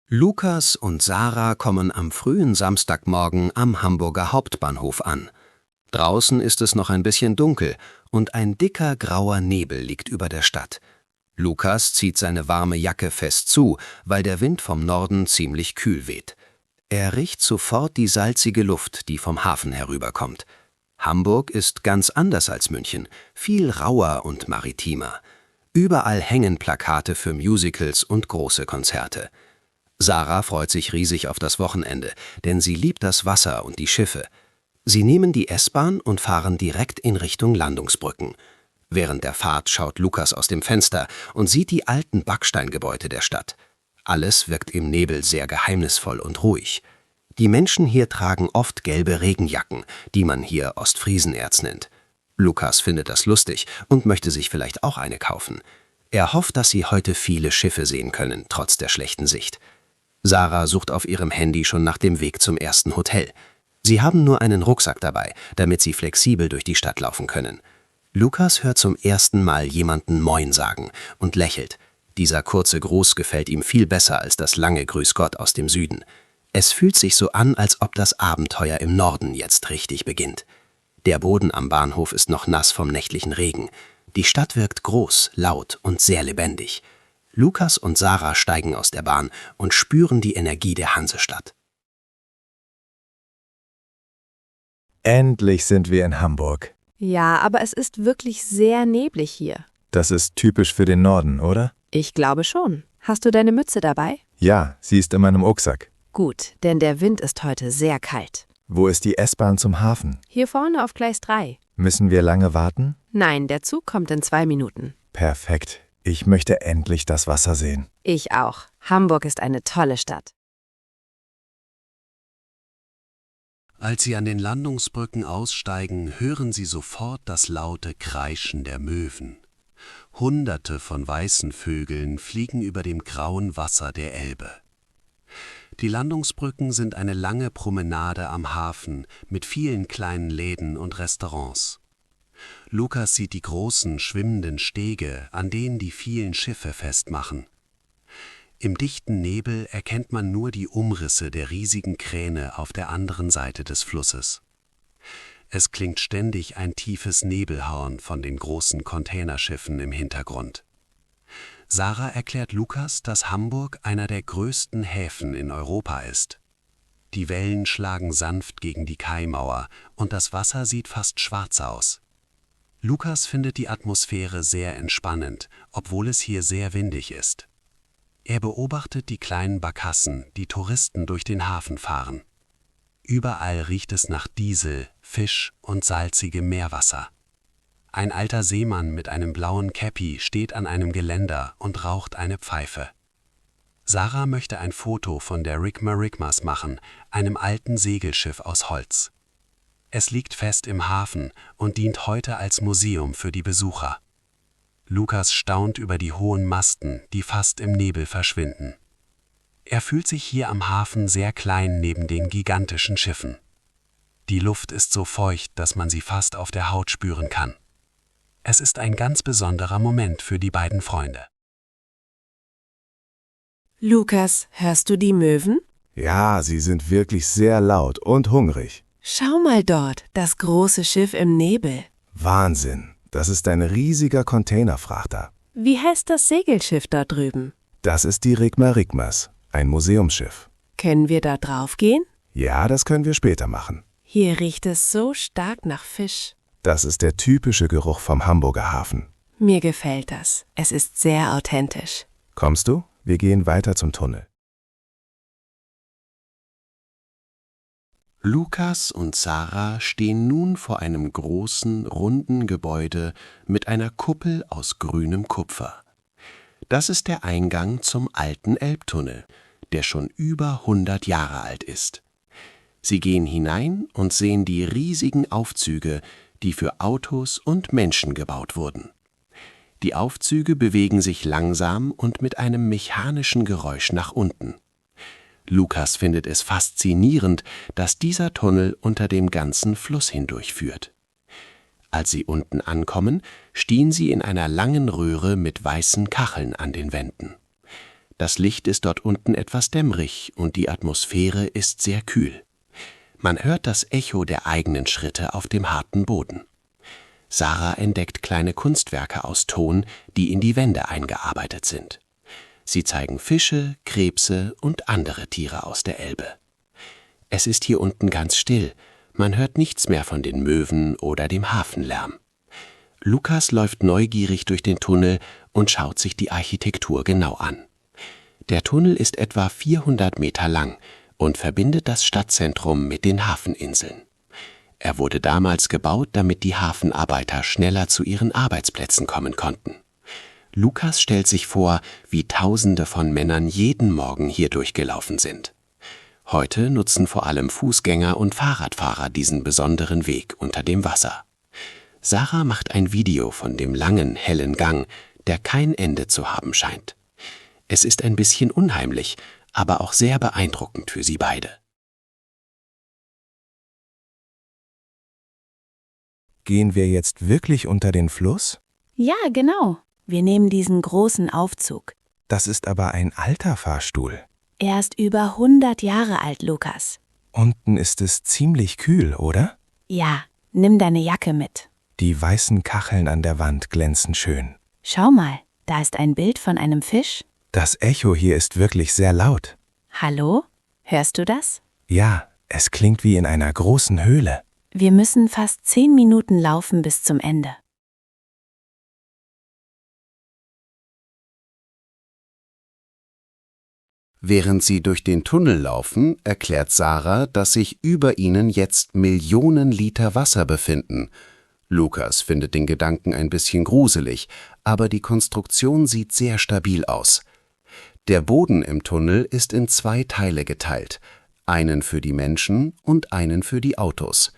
Lukas und Sarah kommen am frühen Samstagmorgen am Hamburger Hauptbahnhof an. Draußen ist es noch ein bisschen dunkel und ein dicker grauer Nebel liegt über der Stadt. Lukas zieht seine warme Jacke fest zu, weil der Wind vom Norden ziemlich kühl weht. Er riecht sofort die salzige Luft, die vom Hafen herüberkommt. Hamburg ist ganz anders als München, viel rauer und maritimer. Überall hängen Plakate für Musicals und große Konzerte. Sarah freut sich riesig auf das Wochenende, denn sie liebt das Wasser und die Schiffe. Sie nehmen die S-Bahn und fahren direkt in Richtung Landungsbrücken. Während der Fahrt schaut Lukas aus dem Fenster und sieht die alten Backsteingebäude der Stadt. Alles wirkt im Nebel sehr geheimnisvoll und ruhig. Die Menschen hier tragen oft gelbe Regenjacken, die man hier Ostfriesenerz nennt. Lukas findet das lustig und möchte sich vielleicht auch eine kaufen. Er hofft, dass sie heute viele Schiffe sehen können, trotz der schlechten Sicht. Sarah sucht auf ihrem Handy schon nach dem Weg zum ersten Hotel. Sie haben nur einen Rucksack dabei, damit sie flexibel durch die Stadt laufen können. Lukas hört zum ersten Mal jemanden Moin sagen und lächelt. Dieser kurze Gruß gefällt ihm viel besser als das lange Grüß Gott aus dem Süden. Es fühlt sich so an, als ob das Abenteuer im Norden jetzt richtig beginnt. Der Boden am Bahnhof ist noch nass vom nächtlichen Regen. Die Stadt wirkt groß, laut und sehr lebendig. Lukas und Sarah steigen aus der Bahn und spüren die Energie der Hansestadt. Endlich sind wir in Hamburg. Ja, aber es ist wirklich sehr neblig hier. Das ist typisch für den Norden, oder? Ich glaube schon. Hast du deine Mütze dabei? Ja, sie ist in meinem Rucksack. Gut, denn der Wind ist heute sehr kalt. Wo ist die S-Bahn zum Hafen? Hier vorne auf Gleis 3. Müssen wir lange warten? Nein, der Zug kommt in 2 Minuten. Perfekt. Ich möchte endlich das Wasser sehen. Ich auch. Hamburg ist eine tolle Stadt. Als sie an den Landungsbrücken aussteigen, hören sie sofort das laute Kreischen der Möwen. Hunderte von weißen Vögeln fliegen über dem grauen Wasser der Elbe. Die Landungsbrücken sind eine lange Promenade am Hafen mit vielen kleinen Läden und Restaurants. Lukas sieht die großen, schwimmenden Stege, an denen die vielen Schiffe festmachen. Im dichten Nebel erkennt man nur die Umrisse der riesigen Kräne auf der anderen Seite des Flusses. Es klingt ständig ein tiefes Nebelhorn von den großen Containerschiffen im Hintergrund. Sarah erklärt Lukas, dass Hamburg einer der größten Häfen in Europa ist. Die Wellen schlagen sanft gegen die Kaimauer und das Wasser sieht fast schwarz aus. Lukas findet die Atmosphäre sehr entspannend, obwohl es hier sehr windig ist. Er beobachtet die kleinen Barkassen, die Touristen durch den Hafen fahren. Überall riecht es nach Diesel, Fisch und salzigem Meerwasser. Ein alter Seemann mit einem blauen Käppi steht an einem Geländer und raucht eine Pfeife. Sarah möchte ein Foto von der Rigma-Rigmas machen, einem alten Segelschiff aus Holz. Es liegt fest im Hafen und dient heute als Museum für die Besucher. Lukas staunt über die hohen Masten, die fast im Nebel verschwinden. Er fühlt sich hier am Hafen sehr klein neben den gigantischen Schiffen. Die Luft ist so feucht, dass man sie fast auf der Haut spüren kann. Es ist ein ganz besonderer Moment für die beiden Freunde. Lukas, hörst du die Möwen? Ja, sie sind wirklich sehr laut und hungrig. Schau mal dort, das große Schiff im Nebel. Wahnsinn, das ist ein riesiger Containerfrachter. Wie heißt das Segelschiff da drüben? Das ist die Rigma-Rigmas, ein Museumsschiff. Können wir da drauf gehen? Ja, das können wir später machen. Hier riecht es so stark nach Fisch. Das ist der typische Geruch vom Hamburger Hafen. Mir gefällt das. Es ist sehr authentisch. Kommst du? Wir gehen weiter zum Tunnel. Lukas und Sarah stehen nun vor einem großen, runden Gebäude mit einer Kuppel aus grünem Kupfer. Das ist der Eingang zum alten Elbtunnel, der schon über 100 Jahre alt ist. Sie gehen hinein und sehen die riesigen Aufzüge, die für Autos und Menschen gebaut wurden. Die Aufzüge bewegen sich langsam und mit einem mechanischen Geräusch nach unten. Lukas findet es faszinierend, dass dieser Tunnel unter dem ganzen Fluss hindurch führt. Als sie unten ankommen, stehen sie in einer langen Röhre mit weißen Kacheln an den Wänden. Das Licht ist dort unten etwas dämmerig und die Atmosphäre ist sehr kühl. Man hört das Echo der eigenen Schritte auf dem harten Boden. Sarah entdeckt kleine Kunstwerke aus Ton, die in die Wände eingearbeitet sind. Sie zeigen Fische, Krebse und andere Tiere aus der Elbe. Es ist hier unten ganz still, man hört nichts mehr von den Möwen oder dem Hafenlärm. Lukas läuft neugierig durch den Tunnel und schaut sich die Architektur genau an. Der Tunnel ist etwa 400 Meter lang und verbindet das Stadtzentrum mit den Hafeninseln. Er wurde damals gebaut, damit die Hafenarbeiter schneller zu ihren Arbeitsplätzen kommen konnten. Lukas stellt sich vor, wie Tausende von Männern jeden Morgen hier durchgelaufen sind. Heute nutzen vor allem Fußgänger und Fahrradfahrer diesen besonderen Weg unter dem Wasser. Sarah macht ein Video von dem langen, hellen Gang, der kein Ende zu haben scheint. Es ist ein bisschen unheimlich, aber auch sehr beeindruckend für sie beide. Gehen wir jetzt wirklich unter den Fluss? Ja, genau. Wir nehmen diesen großen Aufzug. Das ist aber ein alter Fahrstuhl. Er ist über 100 Jahre alt, Lukas. Unten ist es ziemlich kühl, oder? Ja, nimm deine Jacke mit. Die weißen Kacheln an der Wand glänzen schön. Schau mal, da ist ein Bild von einem Fisch. Das Echo hier ist wirklich sehr laut. Hallo? Hörst du das? Ja, es klingt wie in einer großen Höhle. Wir müssen fast 10 Minuten laufen bis zum Ende. Während sie durch den Tunnel laufen, erklärt Sarah, dass sich über ihnen jetzt Millionen Liter Wasser befinden. Lukas findet den Gedanken ein bisschen gruselig, aber die Konstruktion sieht sehr stabil aus. Der Boden im Tunnel ist in 2 Teile geteilt, einen für die Menschen und einen für die Autos.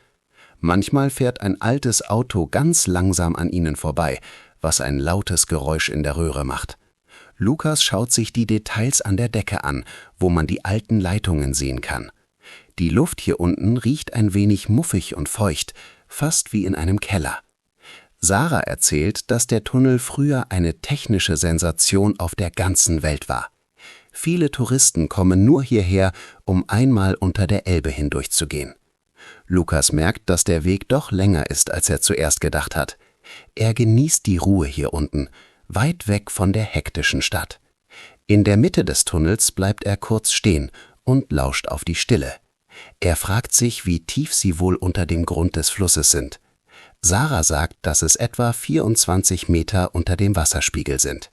Manchmal fährt ein altes Auto ganz langsam an ihnen vorbei, was ein lautes Geräusch in der Röhre macht. Lukas schaut sich die Details an der Decke an, wo man die alten Leitungen sehen kann. Die Luft hier unten riecht ein wenig muffig und feucht, fast wie in einem Keller. Sarah erzählt, dass der Tunnel früher eine technische Sensation auf der ganzen Welt war. Viele Touristen kommen nur hierher, um einmal unter der Elbe hindurchzugehen. Lukas merkt, dass der Weg doch länger ist, als er zuerst gedacht hat. Er genießt die Ruhe hier unten, weit weg von der hektischen Stadt. In der Mitte des Tunnels bleibt er kurz stehen und lauscht auf die Stille. Er fragt sich, wie tief sie wohl unter dem Grund des Flusses sind. Sarah sagt, dass es etwa 24 Meter unter dem Wasserspiegel sind.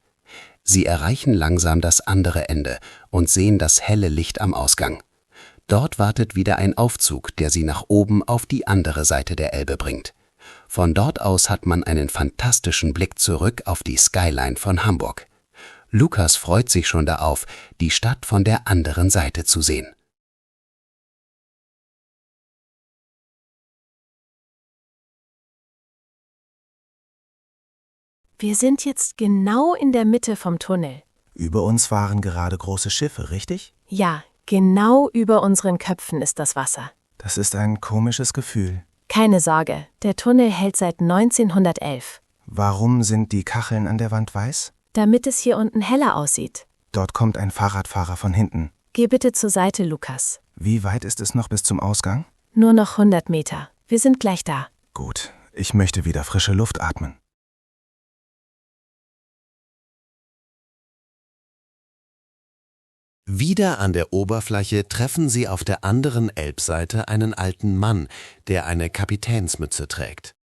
Sie erreichen langsam das andere Ende und sehen das helle Licht am Ausgang. Dort wartet wieder ein Aufzug, der sie nach oben auf die andere Seite der Elbe bringt. Von dort aus hat man einen fantastischen Blick zurück auf die Skyline von Hamburg. Lukas freut sich schon darauf, die Stadt von der anderen Seite zu sehen. Wir sind jetzt genau in der Mitte vom Tunnel. Über uns fahren gerade große Schiffe, richtig? Ja, genau über unseren Köpfen ist das Wasser. Das ist ein komisches Gefühl. Keine Sorge, der Tunnel hält seit 1911. Warum sind die Kacheln an der Wand weiß? Damit es hier unten heller aussieht. Dort kommt ein Fahrradfahrer von hinten. Geh bitte zur Seite, Lukas. Wie weit ist es noch bis zum Ausgang? Nur noch 100 Meter. Wir sind gleich da. Gut, ich möchte wieder frische Luft atmen. Wieder an der Oberfläche treffen sie auf der anderen Elbseite einen alten Mann, der eine Kapitänsmütze trägt.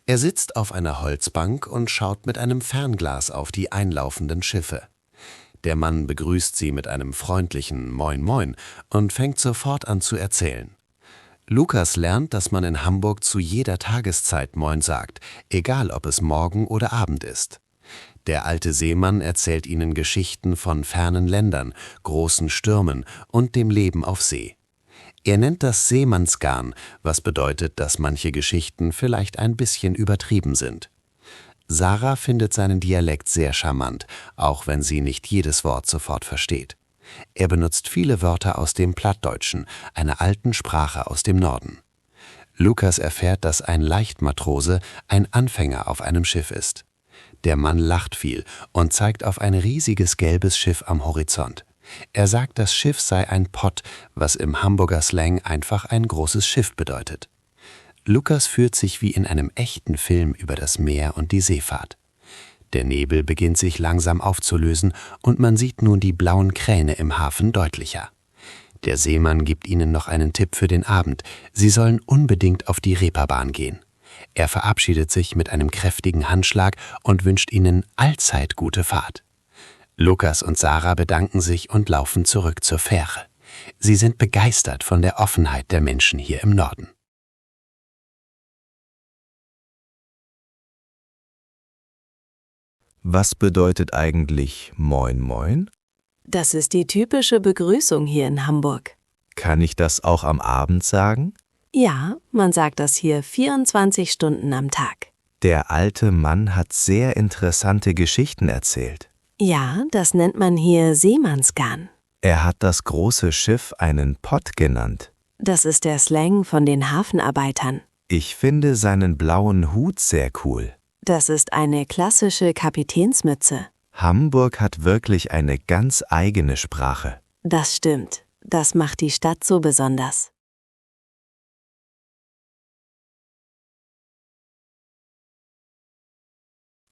Er sitzt auf einer Holzbank und schaut mit einem Fernglas auf die einlaufenden Schiffe. Der Mann begrüßt sie mit einem freundlichen Moin Moin und fängt sofort an zu erzählen. Lukas lernt, dass man in Hamburg zu jeder Tageszeit Moin sagt, egal ob es Morgen oder Abend ist. Der alte Seemann erzählt ihnen Geschichten von fernen Ländern, großen Stürmen und dem Leben auf See. Er nennt das Seemannsgarn, was bedeutet, dass manche Geschichten vielleicht ein bisschen übertrieben sind. Sarah findet seinen Dialekt sehr charmant, auch wenn sie nicht jedes Wort sofort versteht. Er benutzt viele Wörter aus dem Plattdeutschen, einer alten Sprache aus dem Norden. Lukas erfährt, dass ein Leichtmatrose ein Anfänger auf einem Schiff ist. Der Mann lacht viel und zeigt auf ein riesiges gelbes Schiff am Horizont. Er sagt, das Schiff sei ein Pott, was im Hamburger Slang einfach ein großes Schiff bedeutet. Lukas führt sich wie in einem echten Film über das Meer und die Seefahrt. Der Nebel beginnt sich langsam aufzulösen und man sieht nun die blauen Kräne im Hafen deutlicher. Der Seemann gibt ihnen noch einen Tipp für den Abend. Sie sollen unbedingt auf die Reeperbahn gehen. Er verabschiedet sich mit einem kräftigen Handschlag und wünscht ihnen allzeit gute Fahrt. Lukas und Sarah bedanken sich und laufen zurück zur Fähre. Sie sind begeistert von der Offenheit der Menschen hier im Norden. Was bedeutet eigentlich Moin Moin? Das ist die typische Begrüßung hier in Hamburg. Kann ich das auch am Abend sagen? Ja, man sagt das hier 24 Stunden am Tag. Der alte Mann hat sehr interessante Geschichten erzählt. Ja, das nennt man hier Seemannsgarn. Er hat das große Schiff einen Pott genannt. Das ist der Slang von den Hafenarbeitern. Ich finde seinen blauen Hut sehr cool. Das ist eine klassische Kapitänsmütze. Hamburg hat wirklich eine ganz eigene Sprache. Das stimmt. Das macht die Stadt so besonders.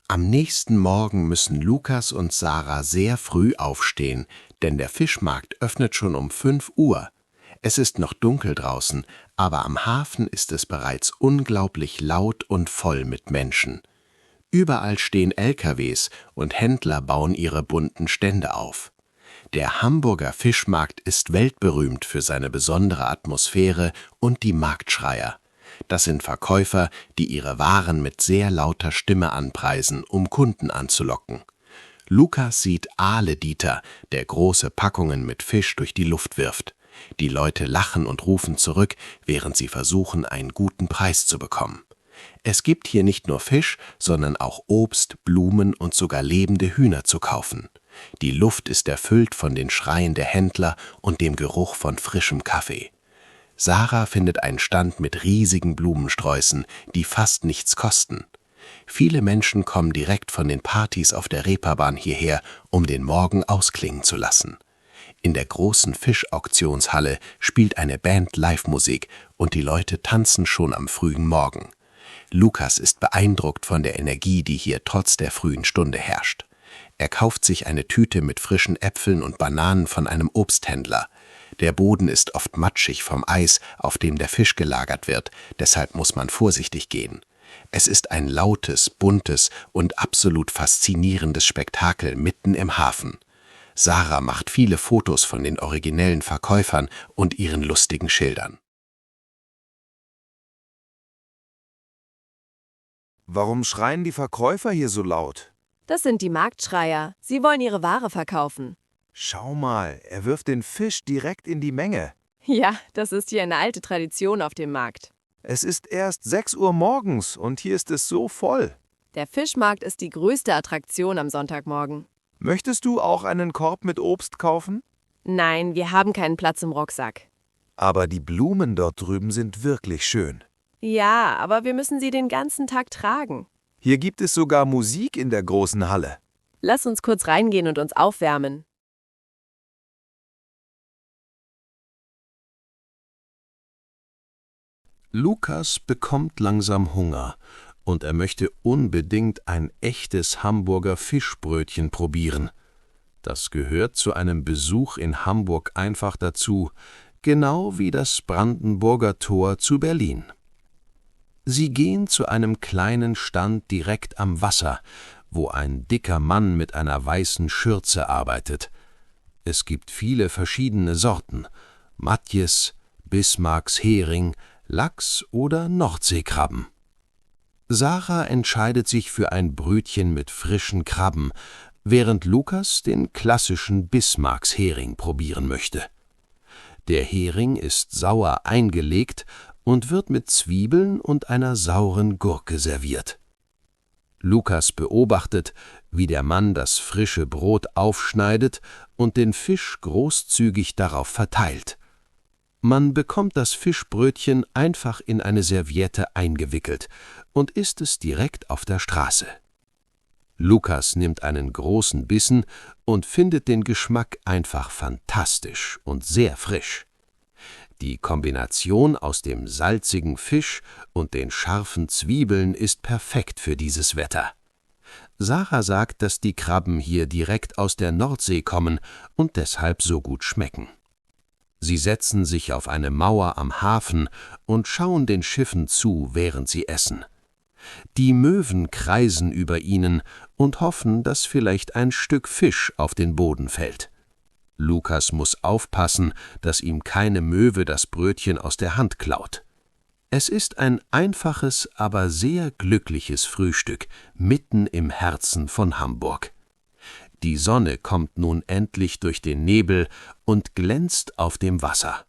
Am nächsten Morgen müssen Lukas und Sarah sehr früh aufstehen, denn der Fischmarkt öffnet schon um 5 Uhr. Es ist noch dunkel draußen, aber am Hafen ist es bereits unglaublich laut und voll mit Menschen. Überall stehen LKWs und Händler bauen ihre bunten Stände auf. Der Hamburger Fischmarkt ist weltberühmt für seine besondere Atmosphäre und die Marktschreier. Das sind Verkäufer, die ihre Waren mit sehr lauter Stimme anpreisen, um Kunden anzulocken. Lukas sieht Aale-Dieter, der große Packungen mit Fisch durch die Luft wirft. Die Leute lachen und rufen zurück, während sie versuchen, einen guten Preis zu bekommen. Es gibt hier nicht nur Fisch, sondern auch Obst, Blumen und sogar lebende Hühner zu kaufen. Die Luft ist erfüllt von den Schreien der Händler und dem Geruch von frischem Kaffee. Sarah findet einen Stand mit riesigen Blumensträußen, die fast nichts kosten. Viele Menschen kommen direkt von den Partys auf der Reeperbahn hierher, um den Morgen ausklingen zu lassen. In der großen Fischauktionshalle spielt eine Band Live-Musik und die Leute tanzen schon am frühen Morgen. Lukas ist beeindruckt von der Energie, die hier trotz der frühen Stunde herrscht. Er kauft sich eine Tüte mit frischen Äpfeln und Bananen von einem Obsthändler. Der Boden ist oft matschig vom Eis, auf dem der Fisch gelagert wird, deshalb muss man vorsichtig gehen. Es ist ein lautes, buntes und absolut faszinierendes Spektakel mitten im Hafen. Sarah macht viele Fotos von den originellen Verkäufern und ihren lustigen Schildern. Warum schreien die Verkäufer hier so laut? Das sind die Marktschreier. Sie wollen ihre Ware verkaufen. Schau mal, er wirft den Fisch direkt in die Menge. Ja, das ist hier eine alte Tradition auf dem Markt. Es ist erst 6 Uhr morgens und hier ist es so voll. Der Fischmarkt ist die größte Attraktion am Sonntagmorgen. Möchtest du auch einen Korb mit Obst kaufen? Nein, wir haben keinen Platz im Rucksack. Aber die Blumen dort drüben sind wirklich schön. Ja, aber wir müssen sie den ganzen Tag tragen. Hier gibt es sogar Musik in der großen Halle. Lass uns kurz reingehen und uns aufwärmen. Lukas bekommt langsam Hunger und er möchte unbedingt ein echtes Hamburger Fischbrötchen probieren. Das gehört zu einem Besuch in Hamburg einfach dazu, genau wie das Brandenburger Tor zu Berlin. Sie gehen zu einem kleinen Stand direkt am Wasser, wo ein dicker Mann mit einer weißen Schürze arbeitet. Es gibt viele verschiedene Sorten: Matjes, Bismarcks Hering, Lachs oder Nordseekrabben. Sarah entscheidet sich für ein Brötchen mit frischen Krabben, während Lukas den klassischen Bismarcks Hering probieren möchte. Der Hering ist sauer eingelegt und wird mit Zwiebeln und einer sauren Gurke serviert. Lukas beobachtet, wie der Mann das frische Brot aufschneidet und den Fisch großzügig darauf verteilt. Man bekommt das Fischbrötchen einfach in eine Serviette eingewickelt und isst es direkt auf der Straße. Lukas nimmt einen großen Bissen und findet den Geschmack einfach fantastisch und sehr frisch. Die Kombination aus dem salzigen Fisch und den scharfen Zwiebeln ist perfekt für dieses Wetter. Sarah sagt, dass die Krabben hier direkt aus der Nordsee kommen und deshalb so gut schmecken. Sie setzen sich auf eine Mauer am Hafen und schauen den Schiffen zu, während sie essen. Die Möwen kreisen über ihnen und hoffen, dass vielleicht ein Stück Fisch auf den Boden fällt. Lukas muss aufpassen, dass ihm keine Möwe das Brötchen aus der Hand klaut. Es ist ein einfaches, aber sehr glückliches Frühstück mitten im Herzen von Hamburg. Die Sonne kommt nun endlich durch den Nebel und glänzt auf dem Wasser.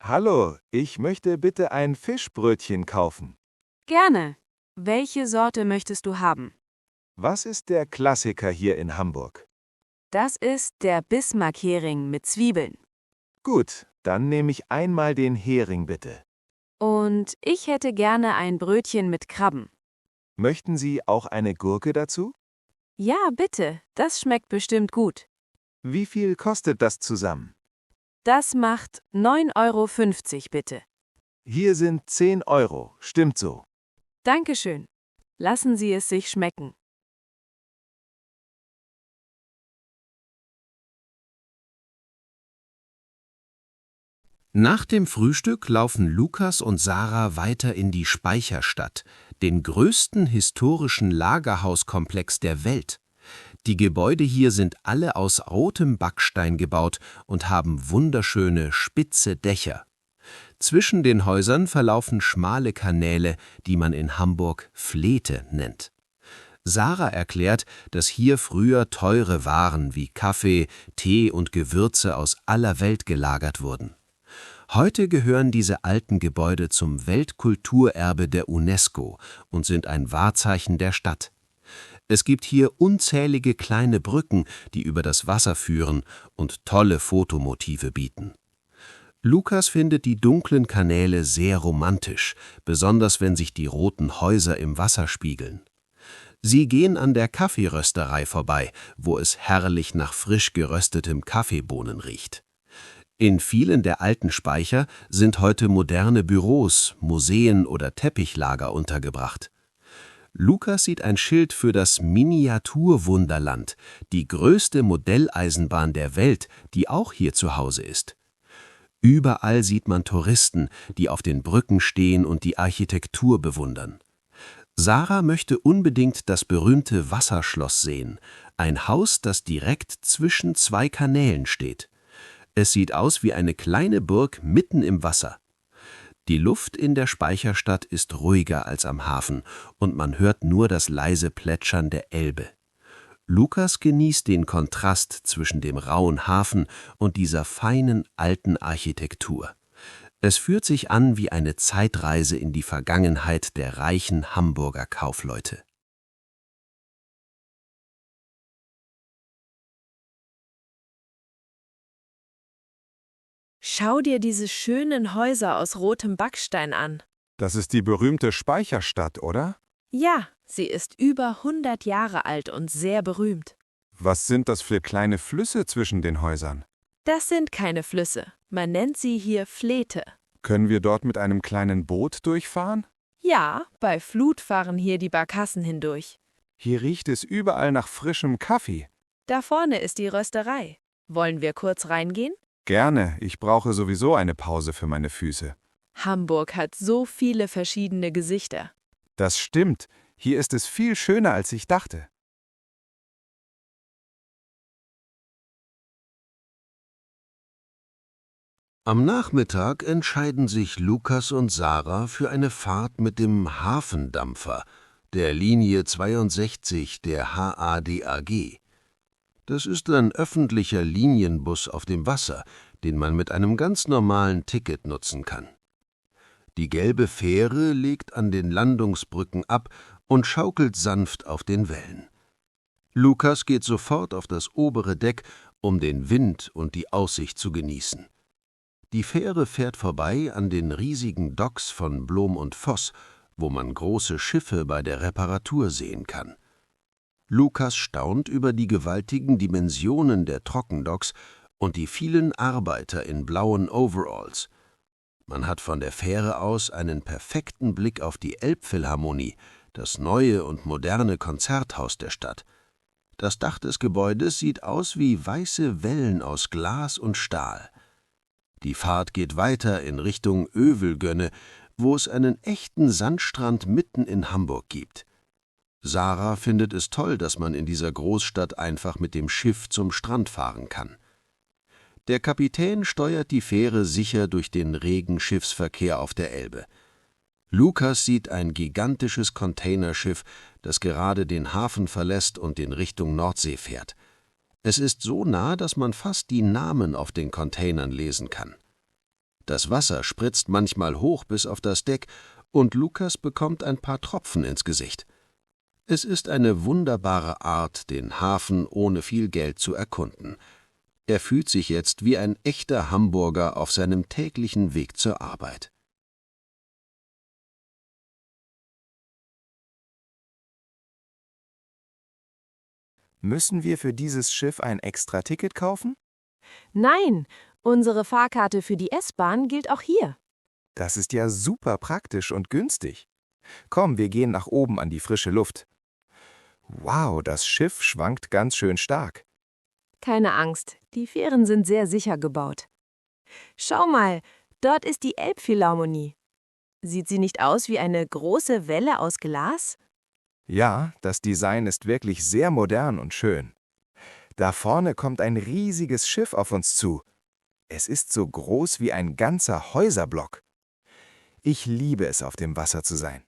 Hallo, ich möchte bitte ein Fischbrötchen kaufen. Gerne. Welche Sorte möchtest du haben? Was ist der Klassiker hier in Hamburg? Das ist der Bismarck-Hering mit Zwiebeln. Gut, dann nehme ich einmal den Hering bitte. Und ich hätte gerne ein Brötchen mit Krabben. Möchten Sie auch eine Gurke dazu? Ja, bitte. Das schmeckt bestimmt gut. Wie viel kostet das zusammen? Das macht 9,50 € bitte. Hier sind 10 Euro, stimmt so. Dankeschön. Lassen Sie es sich schmecken. Nach dem Frühstück laufen Lukas und Sarah weiter in die Speicherstadt, den größten historischen Lagerhauskomplex der Welt. Die Gebäude hier sind alle aus rotem Backstein gebaut und haben wunderschöne, spitze Dächer. Zwischen den Häusern verlaufen schmale Kanäle, die man in Hamburg Flete nennt. Sarah erklärt, dass hier früher teure Waren wie Kaffee, Tee und Gewürze aus aller Welt gelagert wurden. Heute gehören diese alten Gebäude zum Weltkulturerbe der UNESCO und sind ein Wahrzeichen der Stadt. Es gibt hier unzählige kleine Brücken, die über das Wasser führen und tolle Fotomotive bieten. Lukas findet die dunklen Kanäle sehr romantisch, besonders wenn sich die roten Häuser im Wasser spiegeln. Sie gehen an der Kaffeerösterei vorbei, wo es herrlich nach frisch geröstetem Kaffeebohnen riecht. In vielen der alten Speicher sind heute moderne Büros, Museen oder Teppichlager untergebracht. Lukas sieht ein Schild für das Miniaturwunderland, die größte Modelleisenbahn der Welt, die auch hier zu Hause ist. Überall sieht man Touristen, die auf den Brücken stehen und die Architektur bewundern. Sarah möchte unbedingt das berühmte Wasserschloss sehen, ein Haus, das direkt zwischen zwei Kanälen steht. Es sieht aus wie eine kleine Burg mitten im Wasser. Die Luft in der Speicherstadt ist ruhiger als am Hafen und man hört nur das leise Plätschern der Elbe. Lukas genießt den Kontrast zwischen dem rauen Hafen und dieser feinen alten Architektur. Es fühlt sich an wie eine Zeitreise in die Vergangenheit der reichen Hamburger Kaufleute. Schau dir diese schönen Häuser aus rotem Backstein an. Das ist die berühmte Speicherstadt, oder? Ja, sie ist über 100 Jahre alt und sehr berühmt. Was sind das für kleine Flüsse zwischen den Häusern? Das sind keine Flüsse. Man nennt sie hier Flete. Können wir dort mit einem kleinen Boot durchfahren? Ja, bei Flut fahren hier die Barkassen hindurch. Hier riecht es überall nach frischem Kaffee. Da vorne ist die Rösterei. Wollen wir kurz reingehen? Gerne, ich brauche sowieso eine Pause für meine Füße. Hamburg hat so viele verschiedene Gesichter. Das stimmt, hier ist es viel schöner, als ich dachte. Am Nachmittag entscheiden sich Lukas und Sarah für eine Fahrt mit dem Hafendampfer, der Linie 62 der HADAG. Das ist ein öffentlicher Linienbus auf dem Wasser, den man mit einem ganz normalen Ticket nutzen kann. Die gelbe Fähre legt an den Landungsbrücken ab und schaukelt sanft auf den Wellen. Lukas geht sofort auf das obere Deck, um den Wind und die Aussicht zu genießen. Die Fähre fährt vorbei an den riesigen Docks von Blom und Voss, wo man große Schiffe bei der Reparatur sehen kann. Lukas staunt über die gewaltigen Dimensionen der Trockendocks und die vielen Arbeiter in blauen Overalls. Man hat von der Fähre aus einen perfekten Blick auf die Elbphilharmonie, das neue und moderne Konzerthaus der Stadt. Das Dach des Gebäudes sieht aus wie weiße Wellen aus Glas und Stahl. Die Fahrt geht weiter in Richtung Övelgönne, wo es einen echten Sandstrand mitten in Hamburg gibt. Sarah findet es toll, dass man in dieser Großstadt einfach mit dem Schiff zum Strand fahren kann. Der Kapitän steuert die Fähre sicher durch den regen Schiffsverkehr auf der Elbe. Lukas sieht ein gigantisches Containerschiff, das gerade den Hafen verlässt und in Richtung Nordsee fährt. Es ist so nah, dass man fast die Namen auf den Containern lesen kann. Das Wasser spritzt manchmal hoch bis auf das Deck und Lukas bekommt ein paar Tropfen ins Gesicht. Es ist eine wunderbare Art, den Hafen ohne viel Geld zu erkunden. Er fühlt sich jetzt wie ein echter Hamburger auf seinem täglichen Weg zur Arbeit. Müssen wir für dieses Schiff ein Extra-Ticket kaufen? Nein, unsere Fahrkarte für die S-Bahn gilt auch hier. Das ist ja super praktisch und günstig. Komm, wir gehen nach oben an die frische Luft. Wow, das Schiff schwankt ganz schön stark. Keine Angst, die Fähren sind sehr sicher gebaut. Schau mal, dort ist die Elbphilharmonie. Sieht sie nicht aus wie eine große Welle aus Glas? Ja, das Design ist wirklich sehr modern und schön. Da vorne kommt ein riesiges Schiff auf uns zu. Es ist so groß wie ein ganzer Häuserblock. Ich liebe es, auf dem Wasser zu sein.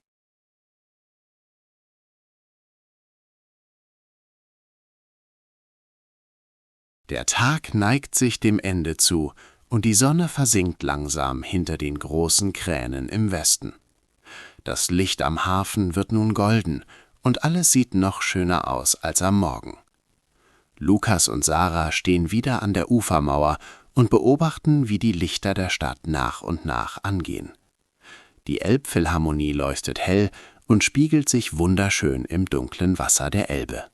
Der Tag neigt sich dem Ende zu und die Sonne versinkt langsam hinter den großen Kränen im Westen. Das Licht am Hafen wird nun golden und alles sieht noch schöner aus als am Morgen. Lukas und Sarah stehen wieder an der Ufermauer und beobachten, wie die Lichter der Stadt nach und nach angehen. Die Elbphilharmonie leuchtet hell und spiegelt sich wunderschön im dunklen Wasser der Elbe.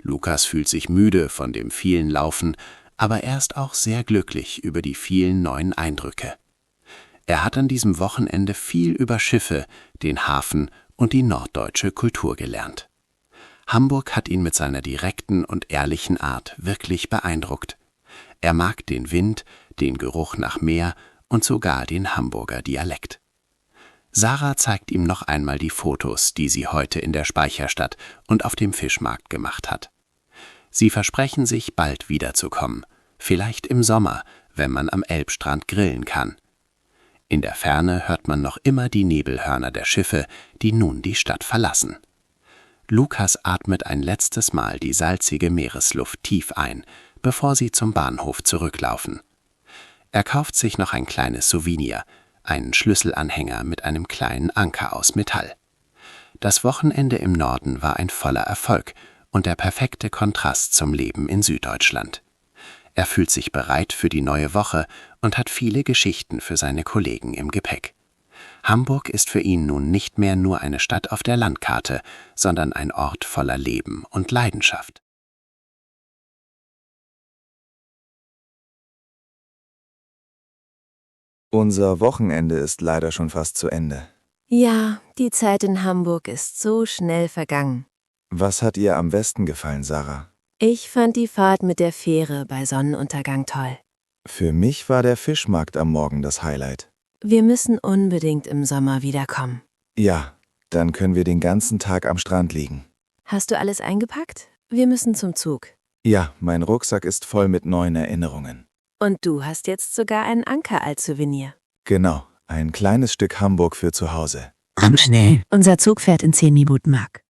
Lukas fühlt sich müde von dem vielen Laufen, aber er ist auch sehr glücklich über die vielen neuen Eindrücke. Er hat an diesem Wochenende viel über Schiffe, den Hafen und die norddeutsche Kultur gelernt. Hamburg hat ihn mit seiner direkten und ehrlichen Art wirklich beeindruckt. Er mag den Wind, den Geruch nach Meer und sogar den Hamburger Dialekt. Sarah zeigt ihm noch einmal die Fotos, die sie heute in der Speicherstadt und auf dem Fischmarkt gemacht hat. Sie versprechen sich, bald wiederzukommen, vielleicht im Sommer, wenn man am Elbstrand grillen kann. In der Ferne hört man noch immer die Nebelhörner der Schiffe, die nun die Stadt verlassen. Lukas atmet ein letztes Mal die salzige Meeresluft tief ein, bevor sie zum Bahnhof zurücklaufen. Er kauft sich noch ein kleines Souvenir, einen Schlüsselanhänger mit einem kleinen Anker aus Metall. Das Wochenende im Norden war ein voller Erfolg und der perfekte Kontrast zum Leben in Süddeutschland. Er fühlt sich bereit für die neue Woche und hat viele Geschichten für seine Kollegen im Gepäck. Hamburg ist für ihn nun nicht mehr nur eine Stadt auf der Landkarte, sondern ein Ort voller Leben und Leidenschaft. Unser Wochenende ist leider schon fast zu Ende. Ja, die Zeit in Hamburg ist so schnell vergangen. Was hat ihr am besten gefallen, Sarah? Ich fand die Fahrt mit der Fähre bei Sonnenuntergang toll. Für mich war der Fischmarkt am Morgen das Highlight. Wir müssen unbedingt im Sommer wiederkommen. Ja, dann können wir den ganzen Tag am Strand liegen. Hast du alles eingepackt? Wir müssen zum Zug. Ja, mein Rucksack ist voll mit neuen Erinnerungen. Und du hast jetzt sogar einen Anker als Souvenir. Genau, ein kleines Stück Hamburg für zu Hause. Komm schnell. Unser Zug fährt in 10 Minuten, Marc.